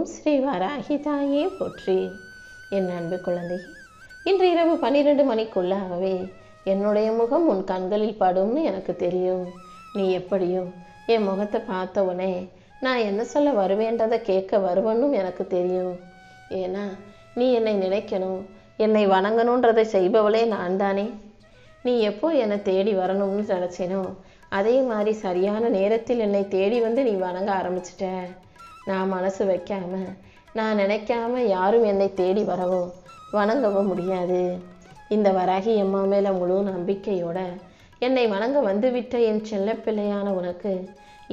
ஓம் ஸ்ரீ வராகி தாயே போற்றி. என் அன்பு குழந்தை, இன்று இரவு 12 மணிக்குள்ளாகவே என்னுடைய முகம் உன் கண்களில் படும்னு எனக்கு தெரியும். நீ எப்படியும் என் முகத்தை பார்த்த உடனே நான் என்ன சொல்ல வருவேன்றதை கேட்க வருவனும் எனக்கு தெரியும். ஏன்னா நீ என்னை நினைக்கணும், என்னை வணங்கணுன்றதை செய்பவளே நான் தானே. நீ எப்போ என்னை தேடி வரணும்னு நினச்சினோ அதே மாதிரி சரியான நேரத்தில் என்னை தேடி வந்து நீ வணங்க ஆரம்பிச்சிட்ட. நான் மனசு வைக்காம, நான் நினைக்காம யாரும் என்னை தேடி வரவோ வணங்கவும் முடியாது. இந்த வராகி அம்மா மேலே முழு நம்பிக்கையோட என்னை வணங்க வந்துவிட்ட என் செல்ல பிள்ளையான உனக்கு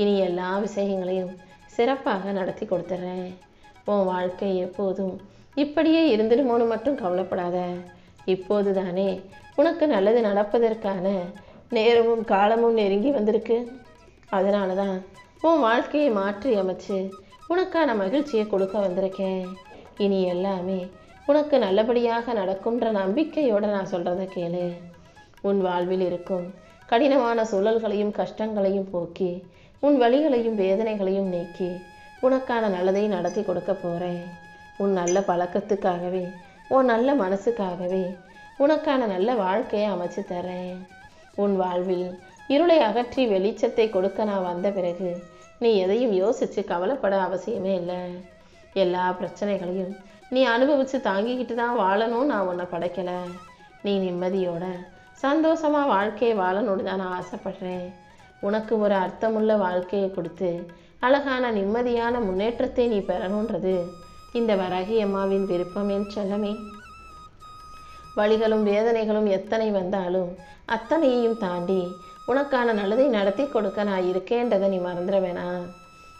இனி எல்லா விஷயங்களையும் சிறப்பாக நடத்தி கொடுத்துட்றேன். உன் வாழ்க்கை எப்போதும் இப்படியே இருந்துடுமோன்னு மட்டும் கவலைப்படாத. இப்போது தானே உனக்கு நல்லது நடப்பதற்கான நேரமும் காலமும் நெருங்கி வந்திருக்கு. அதனால தான் உன் வாழ்க்கையை மாற்றி அமைச்சு உனக்கான மகிழ்ச்சியை கொடுக்க வந்திருக்கேன். இனி எல்லாமே உனக்கு நல்லபடியாக நடக்கும்ன்ற நம்பிக்கையோடு நான் சொல்கிறத கேளு. உன் வாழ்வில் இருக்கும் கடினமான சூழல்களையும் கஷ்டங்களையும் போக்கி உன் வலிகளையும் வேதனைகளையும் நீக்கி உனக்கான நல்லதை நடத்தி கொடுக்க போகிறேன். உன் நல்ல பழக்கத்துக்காகவே, உன் நல்ல மனசுக்காகவே உனக்கான நல்ல வாழ்க்கையை அமைச்சு தரேன். உன் வாழ்வில் இருளை அகற்றி வெளிச்சத்தை கொடுக்க நான் வந்த பிறகு நீ எதையும் யோசித்து கவலைப்பட அவசியமே இல்லை. எல்லா பிரச்சனைகளையும் நீ அனுபவித்து தாங்கிக்கிட்டு தான் வாழணும் நான் உன்னை படைக்கலை. நீ நிம்மதியோட சந்தோஷமாக வாழ்க்கையை வாழணுன்னு தான் நான் ஆசைப்படுறேன். உனக்கு ஒரு அர்த்தமுள்ள வாழ்க்கையை கொடுத்து அழகான நிம்மதியான முன்னேற்றத்தை நீ பெறணுன்றது இந்த வராகி அம்மாவின் விருப்பம் என் செல்லமே. வலிகளும் வேதனைகளும் எத்தனை வந்தாலும் அத்தனையையும் தாண்டி உனக்கான நல்லதை நடத்தி கொடுக்க நான் இருக்கேன்றதை நீ மறந்துட வேணாம்.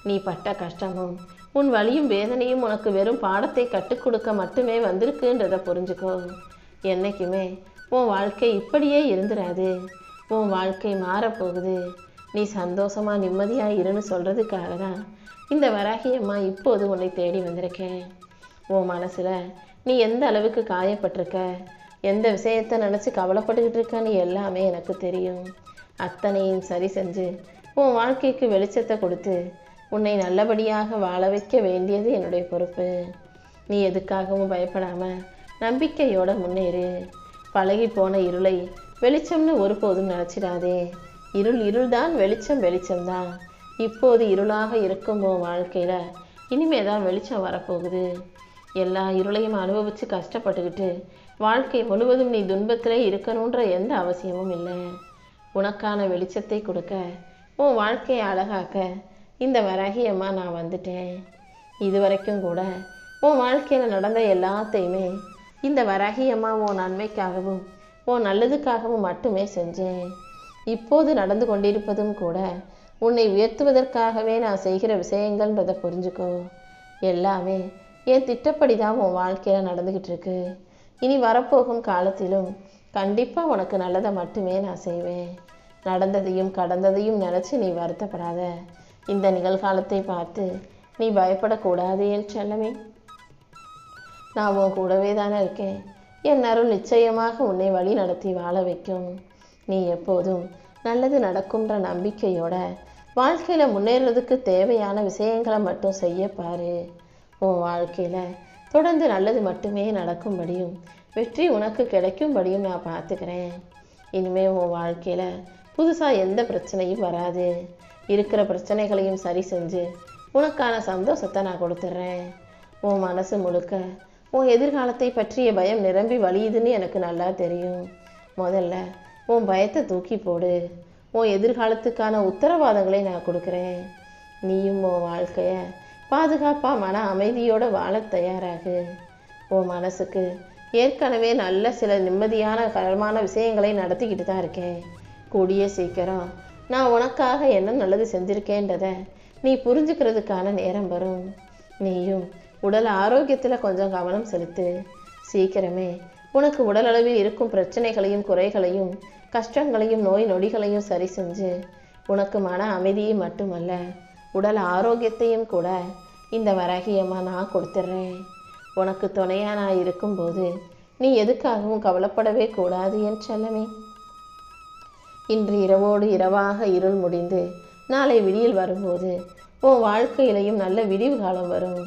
நீ பட்ட கஷ்டமும் உன் வலியும் வேதனையும் உனக்கு வெறும் பாடத்தை கற்றுக் கொடுக்க மட்டுமே வந்திருக்குன்றதை புரிஞ்சுக்கோ. என்றைக்குமே உன் வாழ்க்கை இப்படியே இருந்துடாது. உன் வாழ்க்கை மாறப்போகுது. நீ சந்தோஷமாக நிம்மதியாக இருன்னு சொல்கிறதுக்காக தான் இந்த வராகி அம்மா இப்போது உன்னை தேடி வந்திருக்கேன். உன் மனசில் நீ எந்த அளவுக்கு காயப்பட்டிருக்க, எந்த விஷயத்தை நினச்சி கவலைப்பட்டுக்கிட்டு இருக்கன்னு எல்லாமே எனக்கு தெரியும். அத்தனையும் சரி செஞ்சு உன் வாழ்க்கைக்கு வெளிச்சத்தை கொடுத்து உன்னை நல்லபடியாக வாழ வைக்க வேண்டியது என்னுடைய பொறுப்பு. நீ எதுக்காகவும் பயப்படாமல் நம்பிக்கையோடு முன்னேறு. பழகி போன இருளை வெளிச்சம்னு ஒருபோதும் நினச்சிடாதே. இருள்தான், வெளிச்சம் வெளிச்சம்தான். இப்போது இருளாக இருக்கும் உன் வாழ்க்கையில் இனிமே தான் வெளிச்சம் வரப்போகுது. எல்லா இருளையும் அனுபவித்து கஷ்டப்பட்டுக்கிட்டு வாழ்க்கை முழுவதும் நீ துன்பத்திலே இருக்கணுன்ற எந்த அவசியமும் இல்லை. உனக்கான வெளிச்சத்தை கொடுக்க, உன் வாழ்க்கையை அழகாக்க இந்த வராகி அம்மா நான் வந்துட்டேன். இது வரைக்கும் கூட உன் வாழ்க்கையில் நடந்த எல்லாத்தையுமே இந்த வராகி அம்மா உன் நன்மைக்காகவும் உன் நல்லதுக்காகவும் மட்டுமே செஞ்சேன். இப்போது நடந்து கொண்டிருப்பதும் கூட உன்னை உயர்த்துவதற்காகவே நான் செய்கிற விஷயங்கள்ன்றதை புரிஞ்சுக்கோ. எல்லாமே என் திட்டப்படி தான் உன் வாழ்க்கையில் நடந்துக்கிட்டு இருக்கு. இனி வரப்போகும் காலத்திலும் கண்டிப்பாக உனக்கு நல்லதை மட்டுமே நான் செய்வேன். நடந்ததையும் கடந்ததையும் நினச்சி நீ வருத்தப்படாத. இந்த நிகழ்காலத்தை பார்த்து நீ பயப்படக்கூடாது என் செல்லமே. நான் உன் கூடவே தானே இருக்கேன். என் அருள் நிச்சயமாக உன்னை வழி நடத்தி வாழ வைக்கும். நீ எப்போதும் நல்லது நடக்கும்ன்ற நம்பிக்கையோட வாழ்க்கையில் முன்னேறதுக்கு தேவையான விஷயங்களை மட்டும் செய்ய பாரு. உன் வாழ்க்கையில் தொடர்ந்து நல்லது மட்டுமே நடக்கும்படியும் வெற்றி உனக்கு கிடைக்கும்படியும் நான் பார்த்துக்கிறேன். இனிமேல் உன் வாழ்க்கையில் புதுசாக எந்த பிரச்சனையும் வராது. இருக்கிற பிரச்சனைகளையும் சரி செஞ்சு உனக்கான சந்தோஷத்தை நான் கொடுத்துட்றேன். உன் மனசு முழுக்க உன் எதிர்காலத்தை பற்றிய பயம் நிரம்பி வழியுதுன்னு எனக்கு நல்லா தெரியும். முதல்ல உன் பயத்தை தூக்கி போடு. உன் எதிர்காலத்துக்கான உத்தரவாதங்களை நான் கொடுக்குறேன். நீயும் உன் வாழ்க்கையை பாதுகாப்பாக மன அமைதியோடு வாழ தயாராகு. உன் மனசுக்கு ஏற்கனவே நல்ல சில நிம்மதியான கரமான விஷயங்களை நடத்திக்கிட்டு தான் இருக்கேன். கூடிய சீக்கிரம் நான் உனக்காக என்ன நல்லது செஞ்சுருக்கேன்றதை நீ புரிஞ்சுக்கிறதுக்கான நேரம் வரும். நீயும் உடல் ஆரோக்கியத்தில் கொஞ்சம் கவனம் செலுத்து. சீக்கிரமே உனக்கு உடலளவில் இருக்கும் பிரச்சனைகளையும் குறைகளையும் கஷ்டங்களையும் நோய் நொடிகளையும் சரி செஞ்சு உனக்கு மன அமைதியை மட்டுமல்ல உடல் ஆரோக்கியத்தையும் கூட இந்த வராகி அம்மா நான் கொடுத்துட்றேன். உனக்கு துணையாக நான் இருக்கும்போது நீ எதுக்காகவும் கவலைப்படவே கூடாது என் செல்லமே. இன்று இரவோடு இரவாக இருள் முடிந்து நாளை விடியல் வரும்போது உன் வாழ்க்கையிலையும் நல்ல விடிவு காலம் வரும்.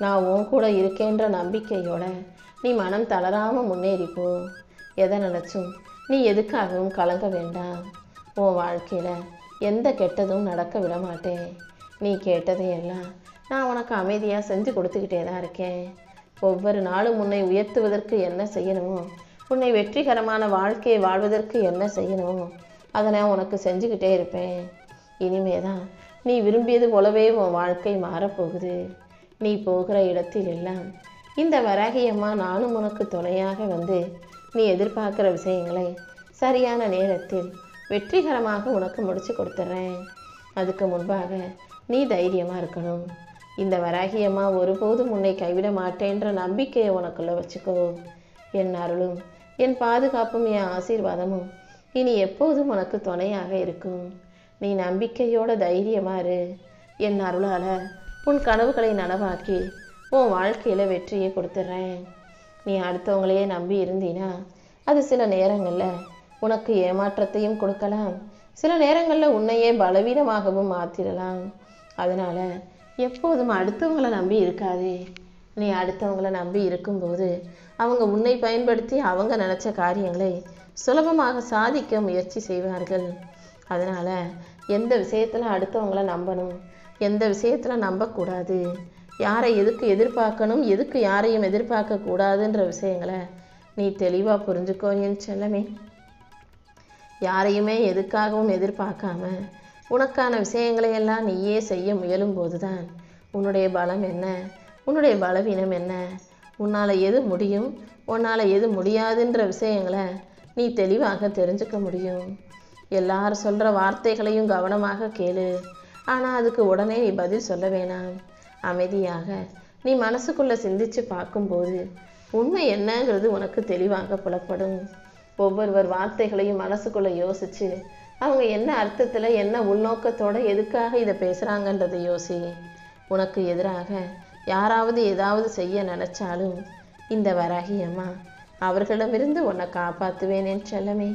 நான் உன் கூட இருக்கேன்ற நம்பிக்கையோட நீ மனம் தளராமல் முன்னேறிப்போ. எதை நினச்சும் நீ எதுக்காகவும் கலங்க வேண்டாம். உன் வாழ்க்கையில் எந்த கெட்டதும் நடக்க விட மாட்டேன். நீ கேட்டதையெல்லாம் நான் உனக்கு அமைதியாக செஞ்சு கொடுத்துக்கிட்டே தான் இருக்கேன். ஒவ்வொரு நாளும் உன்னை உயர்த்துவதற்கு என்ன செய்யணுமோ, உன்னை வெற்றிகரமான வாழ்க்கையை வாழ்வதற்கு என்ன செய்யணுமோ அதை நான் உனக்கு செஞ்சுக்கிட்டே இருப்பேன். இனிமே தான் நீ விரும்பியது போலவே உன் வாழ்க்கை மாறப்போகுது. நீ போகிற இடத்தில் எல்லாம் இந்த வராகியம்மா நானும் உனக்கு துணையாக வந்து நீ எதிர்பார்க்குற விஷயங்களை சரியான நேரத்தில் வெற்றிகரமாக உனக்கு முடிச்சு கொடுத்துட்றேன். அதுக்கு முன்பாக நீ தைரியமாக இருக்கணும். இந்த வராகியம்மா ஒருபோதும் உன்னை கைவிட மாட்டேன்ற நம்பிக்கையை உனக்குள்ள வச்சுக்கோ. என் அருளும் என் பாதுகாப்பும் என் ஆசீர்வாதமும் இனி எப்போதும் உனக்கு துணையாக இருக்கும். நீ நம்பிக்கையோட தைரியமாக இரு. என் அருளால் உன் கனவுகளை நனவாக்கி உன் வாழ்க்கையில் வெற்றியை கொடுத்துட்றேன். நீ அடுத்தவங்களையே நம்பி இருந்தீனா அது சில நேரங்களில் உனக்கு ஏமாற்றத்தையும் கொடுக்கலாம், சில நேரங்களில் உன்னையே பலவீனமாகவும் மாற்றிடலாம். அதனால் எப்போதும் அடுத்தவங்களை நம்பி இருக்காதே. நீ அடுத்தவங்களை நம்பி இருக்கும்போது அவங்க உன்னை பயன்படுத்தி அவங்க நினச்ச காரியங்களை சுலபமாக சாதிக்க முயற்சி செய்வார்கள். அதனால் எந்த விஷயத்தில் அடுத்தவங்களை நம்பணும், எந்த விஷயத்தில் நம்பக்கூடாது, யாரை எதுக்கு எதிர்பார்க்கணும், எதுக்கு யாரையும் எதிர்பார்க்கக்கூடாதுன்ற விஷயங்களை நீ தெளிவாக புரிஞ்சுக்கோ என் செல்லமே. யாரையுமே எதுக்காகவும் எதிர்பார்க்காம உனக்கான விஷயங்களை எல்லாம் நீயே செய்ய முயலும் போது தான் உன்னுடைய பலம் என்ன, உன்னுடைய பலவீனம் என்ன, உன்னால் எது முடியும், உன்னால் எது முடியாதுன்ற விஷயங்களை நீ தெளிவாக தெரிஞ்சுக்க முடியும். எல்லாரும் சொல்கிற வார்த்தைகளையும் கவனமாக கேளு. ஆனால் அதுக்கு உடனே நீ பதில் சொல்ல வேணாம். அமைதியாக நீ மனசுக்குள்ளே சிந்திச்சு பார்க்கும்போது உண்மை என்னங்கிறது உனக்கு தெளிவாக புலப்படும். ஒவ்வொருவர் வார்த்தைகளையும் மனசுக்குள்ளே யோசித்து அவங்க என்ன அர்த்தத்தில் என்ன உள்நோக்கத்தோடு எதுக்காக இதை பேசுகிறாங்கன்றதை யோசி. உனக்கு எதிராக யாராவது ஏதாவது செய்ய நினச்சாலும் இந்த வராகியம்மா அவர்களிடமிருந்து உன்னை காப்பாற்றுவேன் என் செல்லமே.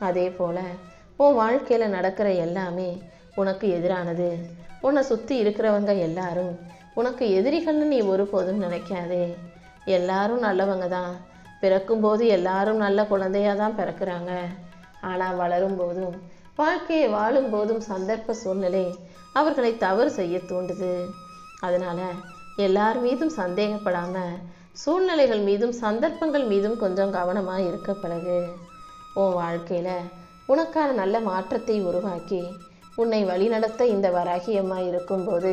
அதே போல் உன் வாழ்க்கையில் நடக்கிற எல்லாமே உனக்கு எதிரானது. உன்னை சுற்றி இருக்கிறவங்க எல்லாரும் உனக்கு எதிரிகள்னு நீ ஒருபோதும் நினைக்காதே. எல்லாரும் நல்லவங்க தான். பிறக்கும்போது எல்லாரும் நல்ல குழந்தையாக தான் பிறக்கிறாங்க. ஆனால் வளரும் போதும் வாழ்க்கையை வாழும்போதும் சந்தர்ப்ப சூழ்நிலை அவர்களை தவறு செய்ய தூண்டுது. அதனால் எல்லார் மீதும் சந்தேகப்படாமல் சூழ்நிலைகள் மீதும் சந்தர்ப்பங்கள் மீதும் கொஞ்சம் கவனமாக இருக்க பழகு. உன் வாழ்க்கையில் உனக்கான நல்ல மாற்றத்தை உருவாக்கி உன்னை வழிநடத்த இந்த வராகியம்மா இருக்கும்போது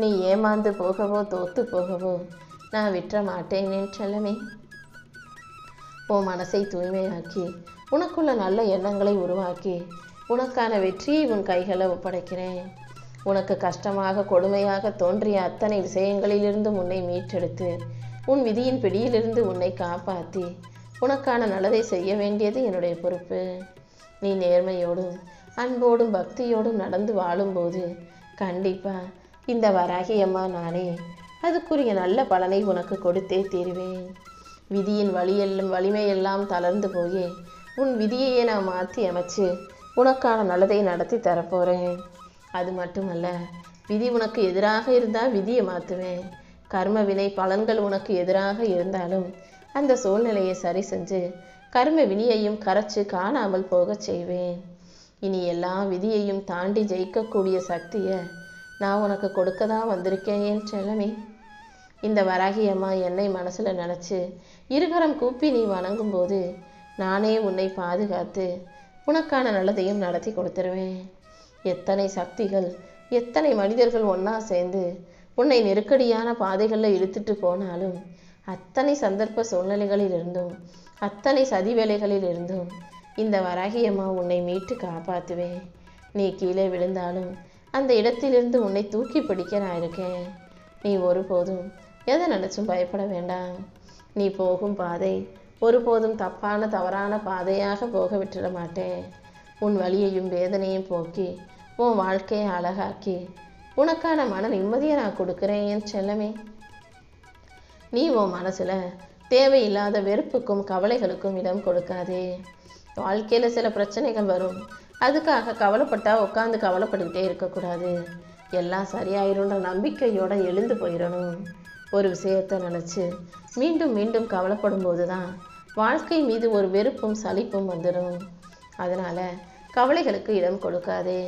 நீ ஏமாந்து போகவோ தோத்து போகவோ நான் விட்டுற மாட்டேன் என் செல்லமே. உன் மனசை தூய்மையாக்கி உனக்குள்ள நல்ல எண்ணங்களை உருவாக்கி உனக்கான வெற்றியை உன் கைகளை ஒப்படைக்கிறேன். உனக்கு கஷ்டமாக கொடுமையாக தோன்றிய அத்தனை விஷயங்களிலிருந்து உன்னை மீட்டெடுத்து உன் விதியின் பிடியிலிருந்து உன்னை காப்பாற்றி உனக்கான நல்லதை செய்ய வேண்டியது என்னுடைய பொறுப்பு. நீ நேர்மையோடும் அன்போடும் பக்தியோடும் நடந்து வாழும்போது கண்டிப்பாக இந்த வராகியம்மா நானே அதுக்குரிய நல்ல பலனை உனக்கு கொடுத்தே தீருவேன். விதியின் வலிமையெல்லாம் தளர்ந்து போய் உன் விதியையே நான் மாற்றி அமைச்சு உனக்கான நல்லதை நடத்தி தரப்போகிறேன். அது மட்டுமல்ல, விதி உனக்கு எதிராக இருந்தால் விதியை மாற்றுவேன். கர்ம வினை பலன்கள் உனக்கு எதிராக இருந்தாலும் அந்த சூழ்நிலையை சரி செஞ்சு கர்ம வினியையும் கரைச்சு காணாமல் போக செய்வேன். இனி எல்லா விதியையும் தாண்டி ஜெயிக்கக்கூடிய சக்தியை நான் உனக்கு கொடுக்க தான் வந்திருக்கேன் என் செல்லமே. இந்த வராகியம்மா என்னை மனசில் நினச்சி இருகரம் கூப்பி நீ வணங்கும்போது நானே உன்னை பாதுகாத்து உனக்கான நல்லதையும் நடத்தி கொடுத்துருவேன். எத்தனை சக்திகள் எத்தனை மனிதர்கள் ஒன்றா சேர்ந்து உன்னை நெருக்கடியான பாதைகளில் இழுத்துட்டு போனாலும் அத்தனை சந்தர்ப்ப சூழ்நிலைகளிலிருந்தும் அத்தனை சதி வேலைகளிலிருந்தும் இந்த வராகியம்மா உன்னை மீட்டு காப்பாற்றுவேன். நீ கீழே விழுந்தாலும் அந்த இடத்திலிருந்து உன்னை தூக்கி பிடிக்க நான் இருக்கேன். நீ ஒருபோதும் எதை நினச்சும் பயப்பட வேண்டாம். நீ போகும் பாதை ஒருபோதும் தவறான பாதையாக போக விட்டுட மாட்டேன். உன் வலியையும் வேதனையும் போக்கி உன் வாழ்க்கையை அழகாக்கி உனக்கான மன நிம்மதியை நான் கொடுக்குறேன் என் செல்லமே. நீ உன் மனசில் தேவையில்லாத வெறுப்புக்கும் கவலைகளுக்கும் இடம் கொடுக்காதே. வாழ்க்கையில் சில பிரச்சனைகள் வரும், அதுக்காக கவலைப்பட்டால் உட்காந்து கவலைப்பட்டுக்கிட்டே இருக்கக்கூடாது. எல்லாம் சரியாயிருன்ற நம்பிக்கையோடு எழுந்து போயிடணும். ஒரு விஷயத்தை நினச்சி மீண்டும் மீண்டும் கவலைப்படும் போது தான் வாழ்க்கை மீது ஒரு வெறுப்பும் சலிப்பும் வந்துடும். அதனால் கவலைகளுக்கு இடம் கொடுக்காதே.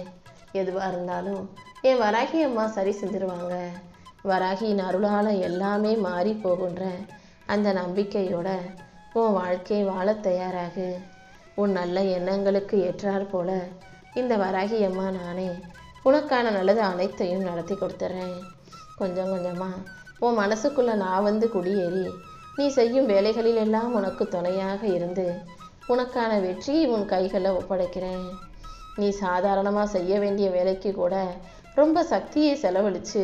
எதுவாக இருந்தாலும் என் வராகி அம்மா சரி செஞ்சிருவாங்க. வராகியின் அருளால் எல்லாமே மாறி போகுன்ற அந்த நம்பிக்கையோட உன் வாழ்க்கையை வாழ தயாராகு. உன் நல்ல எண்ணங்களுக்கு ஏற்றாற் போல இந்த வராகி அம்மா நானே உனக்கான நல்லது அனைத்தையும் நடத்தி கொடுத்துட்றேன். கொஞ்சம் கொஞ்சமாக உன் மனசுக்குள்ளே நான் வந்து குடியேறி நீ செய்யும் வேலைகளில் எல்லாம் உனக்கு துணையாக இருந்து உனக்கான வெற்றியை உன் கைகளில் ஒப்படைக்கிறேன். நீ சாதாரணமாக செய்ய வேண்டிய வேலைக்கு கூட ரொம்ப சக்தியை செலவழித்து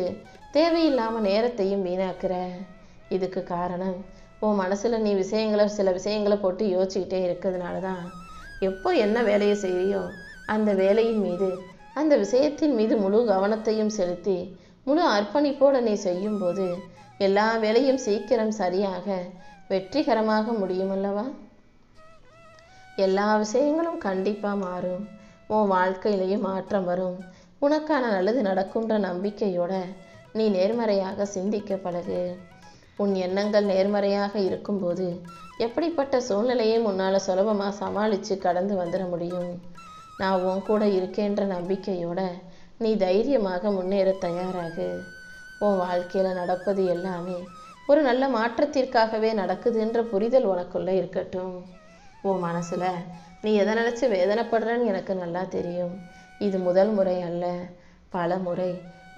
தேவையில்லாமல் நேரத்தையும் வீணாக்குற. இதுக்கு காரணம் உன் மனசில் நீ சில விஷயங்களை போட்டு யோசிச்சுக்கிட்டே இருக்கிறதுனால தான். எப்போ என்ன வேலையை செய்கிறியோ அந்த வேலையின் மீது அந்த விஷயத்தின் மீது முழு கவனத்தையும் செலுத்தி முழு அர்ப்பணிப்போடு நீ செய்யும்போது எல்லா வேலையும் சீக்கிரம் சரியாக வெற்றிகரமாக முடியும் அல்லவா? எல்லா விஷயங்களும் கண்டிப்பாக மாறும். உன் வாழ்க்கையிலையும் மாற்றம் வரும். உனக்கான நல்லது நடக்கும்ன்ற நம்பிக்கையோட நீ நேர்மறையாக சிந்திக்க பழகு. உன் எண்ணங்கள் நேர்மறையாக இருக்கும்போது எப்படிப்பட்ட சூழ்நிலையும் உன்னால் சுலபமாக சமாளித்து கடந்து வந்துட முடியும். நான் உன் கூட இருக்கேன்ற நம்பிக்கையோட நீ தைரியமாக முன்னேற தயாராகு. உன் வாழ்க்கையில் நடப்பது எல்லாமே ஒரு நல்ல மாற்றத்திற்காகவே நடக்குதுன்ற புரிதல் உனக்குள்ளே இருக்கட்டும். உன் மனசில் நீ எதை நினச்சி வேதனைப்படுறன்னு எனக்கு நல்லா தெரியும். இது முதல் முறை அல்ல, பல முறை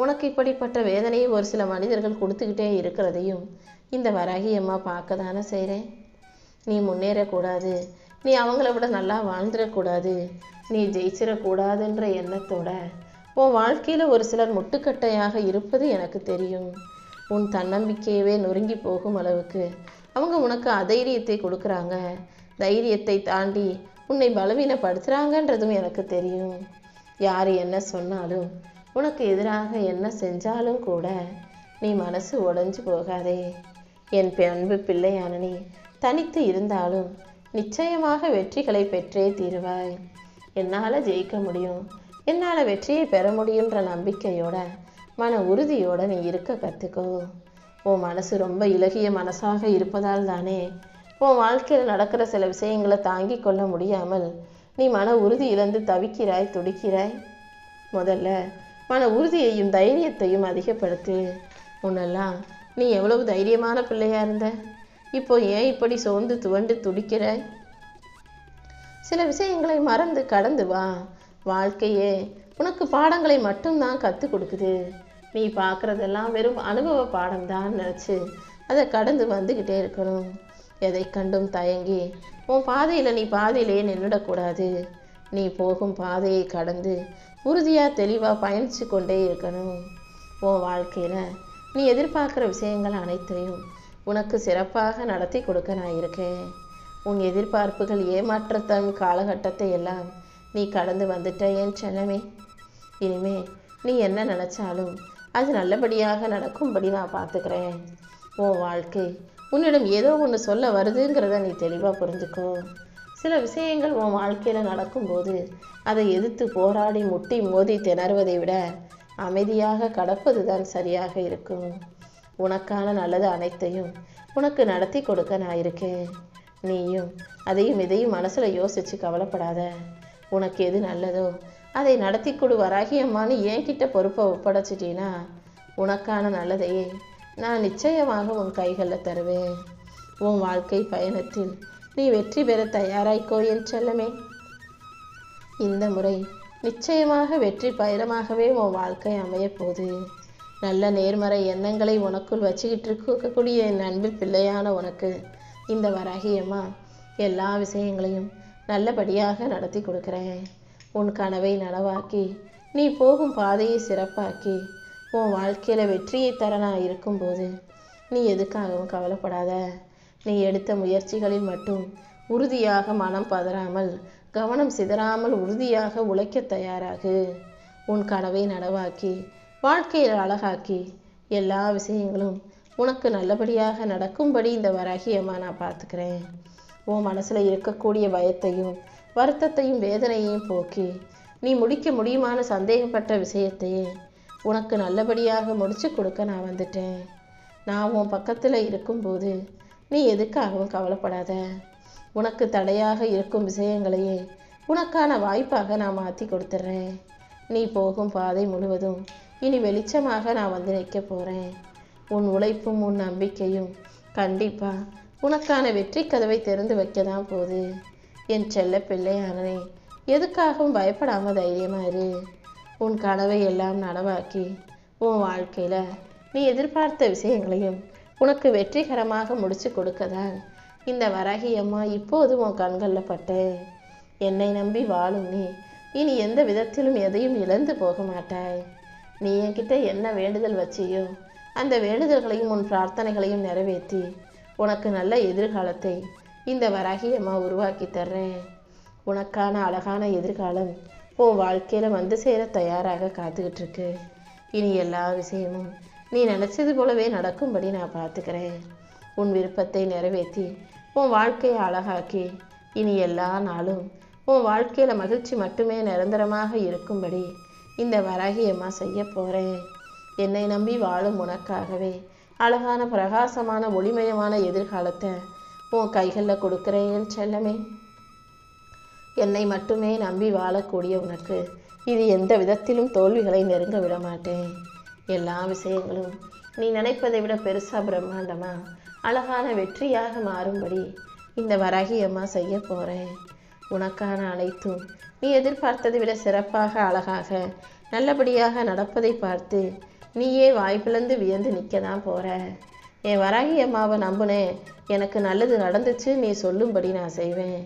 உனக்கு இப்படிப்பட்ட வேதனையை ஒரு சில மனிதர்கள் கொடுத்துக்கிட்டே இருக்கிறதையும் இந்த வராகி அம்மா பார்க்க தானே செய்கிறேன். நீ முன்னேறக்கூடாது, நீ அவங்கள விட நல்லா வாழ்ந்துடக்கூடாது, நீ ஜெயிச்சிடக்கூடாதுன்ற எண்ணத்தோட உன் வாழ்க்கையில் ஒரு சிலர் முட்டுக்கட்டையாக இருப்பது எனக்கு தெரியும். உன் தன்னம்பிக்கையவே நொறுங்கி போகும் அளவுக்கு அவங்க உனக்கு அதைரியத்தை கொடுக்குறாங்க. தைரியத்தை தாண்டி உன்னை பலவீனப்படுத்துகிறாங்கன்றதும் எனக்கு தெரியும். யார் என்ன சொன்னாலும் உனக்கு எதிராக என்ன செஞ்சாலும் கூட நீ மனசு உடைஞ்சு போகாதே. என் அன்பு பிள்ளையான நீ தனித்து இருந்தாலும் நிச்சயமாக வெற்றிகளை பெற்றே தீருவாய். என்னால் ஜெயிக்க முடியும், என்னால் வெற்றியை பெற முடியுன்ற நம்பிக்கையோட மன உறுதியோடு நீ இருக்க கற்றுக்கோ. உன் மனசு ரொம்ப இலகிய மனசாக இருப்பதால் தானே உன் வாழ்க்கையில் நடக்கிற சில விஷயங்களை தாங்கி கொள்ள முடியாமல் நீ மன உறுதி இழந்து தவிக்கிறாய், துடிக்கிறாய். முதல்ல மன உறுதியையும் தைரியத்தையும் அதிகப்படுத்து. முன்னெல்லாம் நீ எவ்வளவு தைரியமான பிள்ளையா இருந்த, இப்போ ஏன் இப்படி சோர்ந்து துவண்டு துடிக்கிறாய்? சில விஷயங்களை மறந்து கடந்து வா. வாழ்க்கையே உனக்கு பாடங்களை மட்டும்தான் கற்றுக் கொடுக்குது. நீ பார்க்குறதெல்லாம் வெறும் அனுபவ பாடம்தான் நினச்சி அதை கடந்து வந்துக்கிட்டே இருக்கணும். எதை கண்டும் தயங்கி உன் பாதையில் நீ பாதையிலேயே நின்றுடக்கூடாது. நீ போகும் பாதையை கடந்து உறுதியாக தெளிவாக பயணித்து கொண்டே இருக்கணும். உன் வாழ்க்கையில் நீ எதிர்பார்க்குற விஷயங்கள் அனைத்தையும் உனக்கு சிறப்பாக நடத்தி கொடுக்க நான் இருக்கேன். உன் எதிர்பார்ப்புகள் ஏமாற்றத்தன் காலகட்டத்தை எல்லாம் நீ கடந்து வந்துட்ட என் செல்லமே. இனிமே நீ என்ன நினச்சாலும் அது நல்லபடியாக நடக்கும்படி நான் பார்த்துக்கிறேன். உன் வாழ்க்கை உன்னிடம் ஏதோ ஒன்று சொல்ல வருதுங்கிறத நீ தெளிவாக புரிஞ்சுக்கோ. சில விஷயங்கள் உன் வாழ்க்கையில் நடக்கும்போது அதை எதிர்த்து போராடி முட்டி மோதி திணறுவதை விட அமைதியாக கடப்பது தான் சரியாக இருக்கும். உனக்கான நல்லது அனைத்தையும் உனக்கு நடத்தி கொடுக்க நான் இருக்கேன். நீயும் அதையும் இதையும் மனசில் யோசித்து கவலைப்படாத. உனக்கு எது நல்லதோ அதை நடத்தி கொடு வராகி அம்மான்னு என்கிட்ட பொறுப்பை ஒப்படைச்சிட்டினா உனக்கான நல்லதையே நான் நிச்சயமாக உன் கைகளில் தருவேன். உன் வாழ்க்கை பயணத்தில் நீ வெற்றி பெற தயாராய்க்கோ என் செல்லமே. இந்த முறை நிச்சயமாக வெற்றி பயணமாகவே உன் வாழ்க்கை அமையப்போகுது. நல்ல நேர்மறை எண்ணங்களை உனக்குள் வச்சுக்கிட்டு இருக்கக்கூடிய என் அன்பு பிள்ளையான உனக்கு இந்த வராகி அம்மா எல்லா விஷயங்களையும் நல்லபடியாக நடத்தி கொடுக்குறேன். உன் கனவை நனவாக்கி நீ போகும் பாதையை சிறப்பாக்கி உன் வாழ்க்கையில் வெற்றியை தர நான் இருக்கும்போது நீ எதுக்காகவும் கவலைப்படாத. நீ எடுத்த முயற்சிகளில் மட்டும் உறுதியாக மனம் பதறாமல் கவனம் சிதறாமல் உறுதியாக உழைக்க தயாராகு. உன் கனவை நனவாக்கி வாழ்க்கையில் அழகாக்கி எல்லா விஷயங்களும் உனக்கு நல்லபடியாக நடக்கும்படி இந்த வராகி அம்மா நான் பார்த்துக்கிறேன். உன் மனசில் இருக்கக்கூடிய பயத்தையும் வருத்தத்தையும் வேதனையையும் போக்கி நீ முடிக்க முடியுமான சந்தேகப்பட்ட விஷயத்தையே உனக்கு நல்லபடியாக முடிச்சு கொடுக்க நான் வந்துட்டேன். நான் உன் பக்கத்தில் இருக்கும்போது நீ எதுக்காகவும் கவலைப்படாத. உனக்கு தடையாக இருக்கும் விஷயங்களையே உனக்கான வாய்ப்பாக நான் மாற்றி கொடுத்துட்றேன். நீ போகும் பாதை முழுவதும் இனி வெளிச்சமாக நான் வந்து நிற்க போகிறேன். உன் உழைப்பும் உன் நம்பிக்கையும் கண்டிப்பாக உனக்கான வெற்றி கதவை திறந்து வைக்க தான் போகுது. என் செல்ல பிள்ளையானே, எதுக்காகவும் பயப்படாமல் தைரியமாக இரு. உன் கனவை எல்லாம் நனவாக்கி உன் வாழ்க்கையில் நீ எதிர்பார்த்த விஷயங்களையும் உனக்கு வெற்றிகரமாக முடிச்சு கொடுக்கதான் இந்த வராகி அம்மா இப்போது உன் கண்களில் பட்டேன். என்னை நம்பி வாழும் நீ இனி எந்த விதத்திலும் எதையும் இழந்து போக மாட்டாய். நீ என்கிட்ட என்ன வேண்டுதல் வச்சியோ அந்த வேண்டுதல்களையும் உன் பிரார்த்தனைகளையும் நிறைவேற்றி உனக்கு நல்ல எதிர்காலத்தை இந்த வராகி அம்மா உருவாக்கி தர்றேன். உனக்கான அழகான எதிர்காலம் உன் வாழ்க்கையில் வந்து சேர தயாராக காத்துக்கிட்டு இருக்கு. இனி எல்லா விஷயமும் நீ நினச்சது போலவே நடக்கும்படி நான் பார்த்துக்கிறேன். உன் விருப்பத்தை நிறைவேற்றி உன் வாழ்க்கையை அழகாக்கி இனி எல்லா நாளும் உன் வாழ்க்கையில் மகிழ்ச்சி மட்டுமே நிரந்தரமாக இருக்கும்படி இந்த வராகி அம்மா செய்ய போகிறேன். என்னை நம்பி வாழும் உனக்காகவே அழகான பிரகாசமான ஒளிமயமான எதிர்காலத்தை உன் கைகளில் கொடுக்குறேன் என் செல்லமே. என்னை மட்டுமே நம்பி வாழக்கூடிய உனக்கு இது எந்த விதத்திலும் தோல்விகளை நெருங்க விட மாட்டேன். எல்லா விஷயங்களும் நீ நினைப்பதை விட பெருசாக பிரம்மாண்டமாக அழகான வெற்றியாக மாறும்படி இந்த வராகி அம்மா செய்ய போகிறேன். உனக்கான அனைத்தும் நீ எதிர்பார்த்ததை விட சிறப்பாக அழகாக நல்லபடியாக நடப்பதை பார்த்து நீயே வாய்ப்பிழந்து வியந்து நிற்க தான் போகிற. என் வராகி அம்மாவை நம்புனேன், எனக்கு நல்லது நடந்துச்சு நீ சொல்லும்படி நான் செய்வேன்.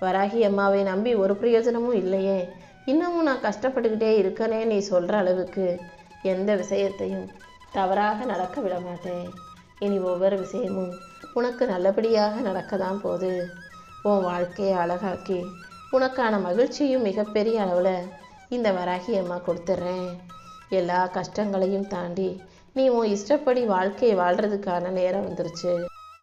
வராகி அம்மாவை நம்பி ஒரு பிரயோஜனமும் இல்லையே, இன்னமும் நான் கஷ்டப்பட்டுக்கிட்டே இருக்கனே நீ சொல்கிற அளவுக்கு எந்த விஷயத்தையும் தவறாக நடக்க விட மாட்டேன். இனி ஒவ்வொரு விஷயமும் உனக்கு நல்லபடியாக நடக்க தான் போகுது. உன் வாழ்க்கையை அழகாக்கி உனக்கான மகிழ்ச்சியும் மிகப்பெரிய அளவில் இந்த வராகி அம்மா கொடுத்துட்றேன். எல்லா கஷ்டங்களையும் தாண்டி நீ உன் இஷ்டப்படி வாழ்க்கையை வாழ்கிறதுக்கான நேரம் வந்துருச்சு.